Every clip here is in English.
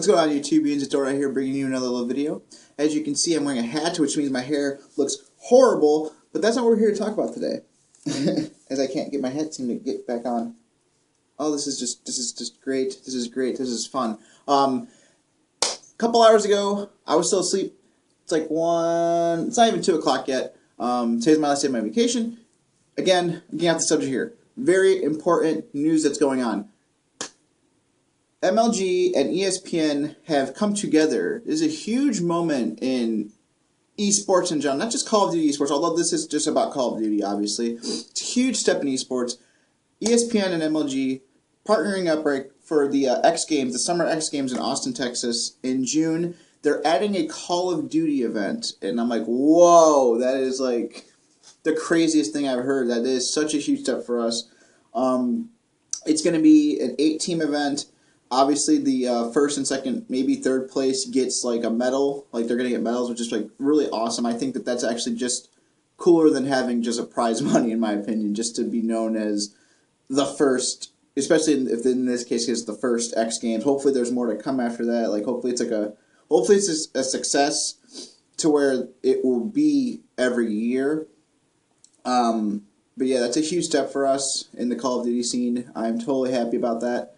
What's going on YouTube? It's Ordyh here bringing you another little video. As you can see, I'm wearing a hat, which means my hair looks horrible, but that's not what we're here to talk about today. As I can't get my head to get back on. Oh, this is just great. This is great. This is fun. A couple hours ago, I was still asleep. It's like 1, it's not even 2 o'clock yet. Today's my last day of my vacation. Again, I'm getting off the subject here. Very important news that's going on. MLG and ESPN have come together. This is a huge moment in esports in general, not just Call of Duty esports, although this is just about Call of Duty, obviously. It's a huge step in esports. ESPN and MLG partnering up right for the X Games, the Summer X Games in Austin, Texas in June. They're adding a Call of Duty event, and I'm like, whoa, that is like the craziest thing I've heard. That is such a huge step for us. It's going to be an 8-team event. Obviously, the first and second, maybe third place gets like a medal. Like they're going to get medals, which is like really awesome. I think that that's actually just cooler than having just a prize money, in my opinion, just to be known as the first, especially if in this case it's the first X Games. Hopefully, there's more to come after that. Like hopefully, it's a success to where it will be every year. But yeah, that's a huge step for us in the Call of Duty scene. I'm totally happy about that.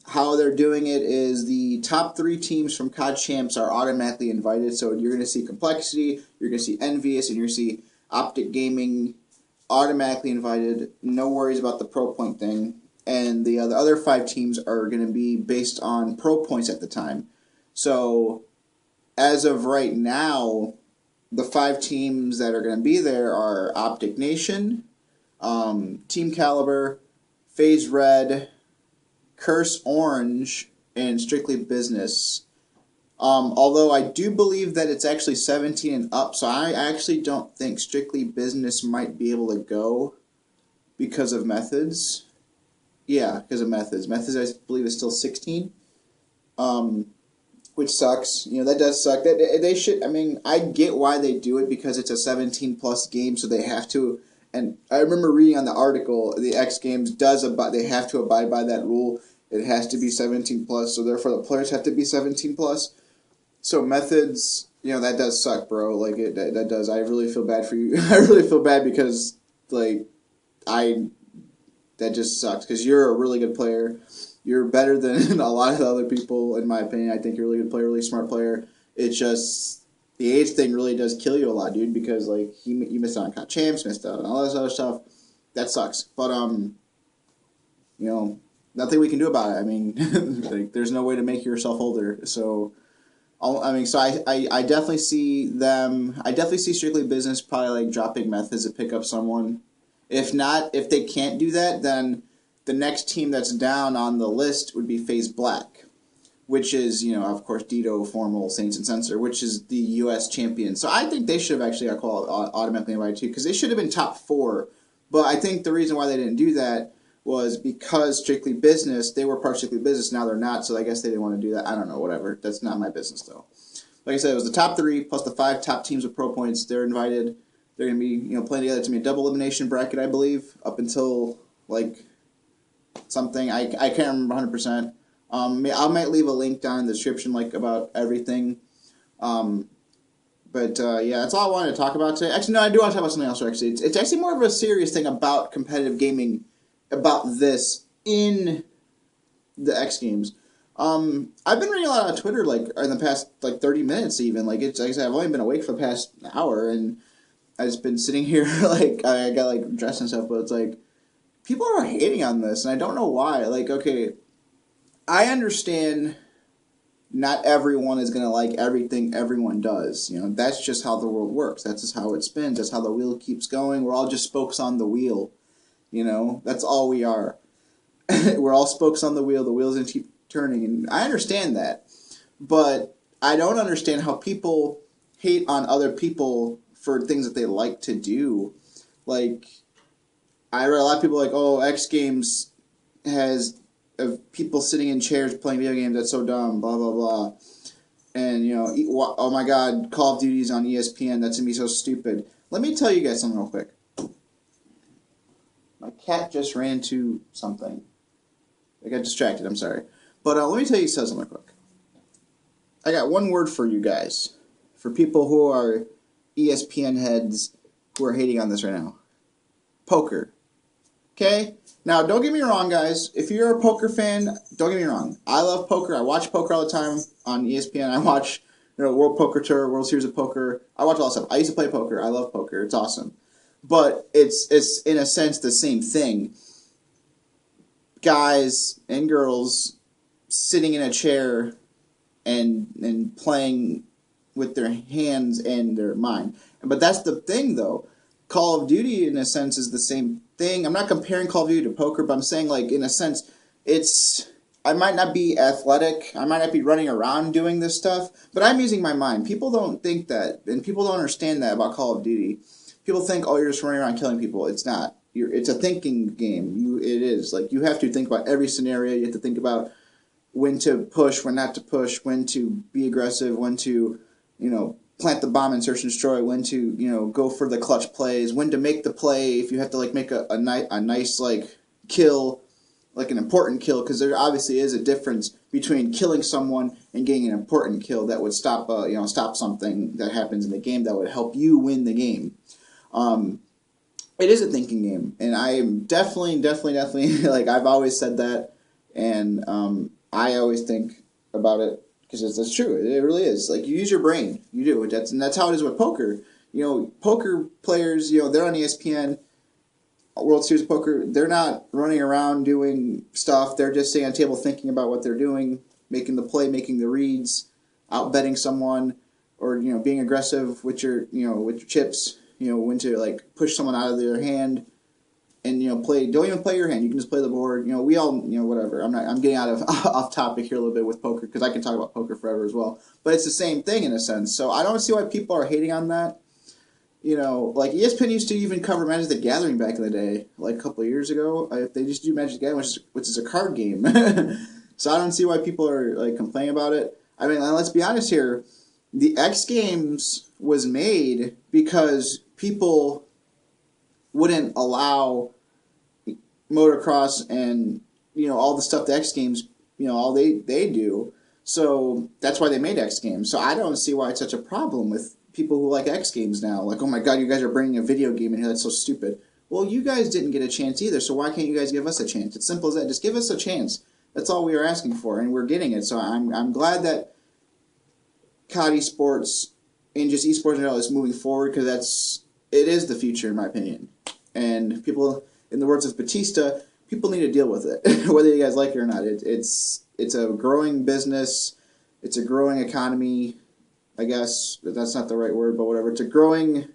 How they're doing it is the top 3 teams from COD Champs are automatically invited. So you're going to see Complexity, you're going to see Envious, and you're going to see Optic Gaming automatically invited. No worries about the pro point thing. And the other 5 teams are going to be based on pro points at the time. So as of right now, the 5 teams that are going to be there are Optic Nation, Team Caliber, FaZe Red, Curse Orange, and Strictly Business. Although I do believe that it's actually 17 and up, so I actually don't think Strictly Business might be able to go because of Methods. Yeah, because of Methods. Methods, I believe, is still 16, which sucks. You know, that does suck. They should. I mean, I get why they do it because it's a 17-plus game, so they have to. And I remember reading on the article, the X Games they have to abide by that rule. It has to be 17 plus, so therefore the players have to be 17 plus. So Methods, you know, that does suck, bro. Like that does. I really feel bad for you. I really feel bad because like that just sucks because you're a really good player. You're better than a lot of the other people, in my opinion. I think you're a really good player, really smart player. It's just the age thing really does kill you a lot, dude, because like you missed out on COD Champs, missed out on all this other stuff. That sucks. But you know, nothing we can do about it. I mean, like, there's no way to make yourself older. So I definitely see them. I definitely see Strictly Business probably like dropping Methods to pick up someone. If not, if they can't do that, then the next team that's down on the list would be FaZe Black, which is, you know, of course, Dito, Formal, Saints, and Censor, which is the U.S. champion. So I think they should have actually got called automatically invited too, because they should have been top 4. But I think the reason why they didn't do that was because Strictly Business, they were part of Strictly Business, now they're not, so I guess they didn't want to do that. I don't know, whatever. That's not my business, though. Like I said, it was the top 3 plus the 5 top teams with pro points. They're invited. They're going to be, you know, playing together. It's going to be a double elimination bracket, I believe, up until, like, something. I can't remember 100%. I might leave a link down in the description, like, about everything. Yeah, that's all I wanted to talk about today. Actually, no, I do want to talk about something else, actually. It's actually more of a serious thing about competitive gaming, about this in the X Games. I've been reading a lot on Twitter, like, in the past, like, 30 minutes, even. Like I said, I've only been awake for the past hour, and I've just been sitting here, like, I got, like, dressed and stuff, but it's like, people are hating on this, and I don't know why. Like, okay, I understand not everyone is going to like everything everyone does. You know, that's just how the world works. That's just how it spins. That's how the wheel keeps going. We're all just spokes on the wheel. You know, that's all we are. We're all spokes on the wheel. The wheel's going to keep turning, and I understand that. But I don't understand how people hate on other people for things that they like to do. Like, I read a lot of people like, oh, X Games has people sitting in chairs playing video games. That's so dumb, blah, blah, blah. And, you know, oh my God, Call of Duty's on ESPN. That's going to be so stupid. Let me tell you guys something real quick. My cat just ran to something. I got distracted, I'm sorry. But let me tell you something real quick. I got one word for you guys. For people who are ESPN heads who are hating on this right now. Poker. Okay? Now, don't get me wrong, guys. If you're a poker fan, don't get me wrong. I love poker. I watch poker all the time on ESPN. I watch World Poker Tour, World Series of Poker. I watch all that stuff. I used to play poker. I love poker. It's awesome. But it's in a sense the same thing. Guys and girls sitting in a chair and playing with their hands and their mind. But that's the thing, though. Call of Duty, in a sense, is the same thing. I'm not comparing Call of Duty to poker, but I'm saying, like, in a sense, I might not be athletic. I might not be running around doing this stuff, but I'm using my mind. People don't think that, and people don't understand that about Call of Duty. People think, oh, you're just running around killing people. It's not. It's a thinking game. It is. Like, you have to think about every scenario. You have to think about when to push, when not to push, when to be aggressive, when to, plant the bomb and search and destroy, when to, go for the clutch plays, when to make the play, if you have to, like, make a nice, like, kill, like an important kill, because there obviously is a difference between killing someone and getting an important kill that would stop, stop something that happens in the game that would help you win the game. It is a thinking game, and I am definitely, like, I've always said that, and I always think about it, because that's true. It really is. Like, you use your brain. You do. That's how it is with poker. Poker players, they're on ESPN, World Series of Poker. They're not running around doing stuff. They're just sitting on the table thinking about what they're doing, making the play, making the reads, outbetting someone, or, being aggressive with your chips, when to, like, push someone out of their hand. And don't even play your hand. You can just play the board. We all whatever. I'm getting out of off topic here a little bit with poker, because I can talk about poker forever as well. But it's the same thing in a sense. So I don't see why people are hating on that. Like ESPN used to even cover Magic the Gathering back in the day, like a couple of years ago. They just do Magic the Gathering, which is a card game. So I don't see why people are, like, complaining about it. I mean, let's be honest here. The X Games was made because people wouldn't allow motocross and all the stuff the X Games all they do. So that's why they made X Games. So I don't see why it's such a problem with people who like X Games now. Like, oh my God, you guys are bringing a video game in here. That's so stupid. Well, you guys didn't get a chance either. So why can't you guys give us a chance? It's simple as that. Just give us a chance. That's all we are asking for, and we're getting it. So I'm glad that COD esports and just esports in general is moving forward, because it is the future, in my opinion. And people, in the words of Batista, people need to deal with it, whether you guys like it or not. It's a growing business. It's a growing economy. I guess that's not the right word, but whatever. It's a growing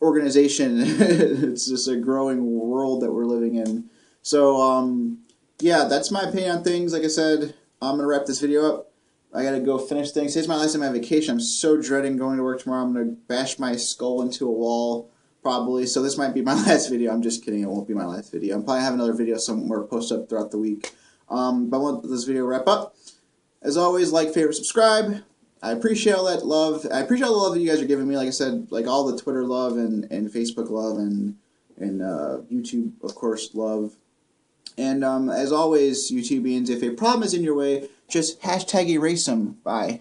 organization. It's just a growing world that we're living in. So, yeah, that's my opinion on things. Like I said, I'm going to wrap this video up. I got to go finish things. Today's my last day of my vacation. I'm so dreading going to work tomorrow. I'm going to bash my skull into a wall, probably. So this might be my last video. I'm just kidding. It won't be my last video. I'm probably have another video somewhere posted up throughout the week. But I want this video to wrap up. As always, like, favorite, subscribe. I appreciate all that love. I appreciate all the love that you guys are giving me. Like I said, like all the Twitter love and Facebook love and YouTube, of course, love. And as always, YouTubians, if a problem is in your way, just hashtag erase them. Bye.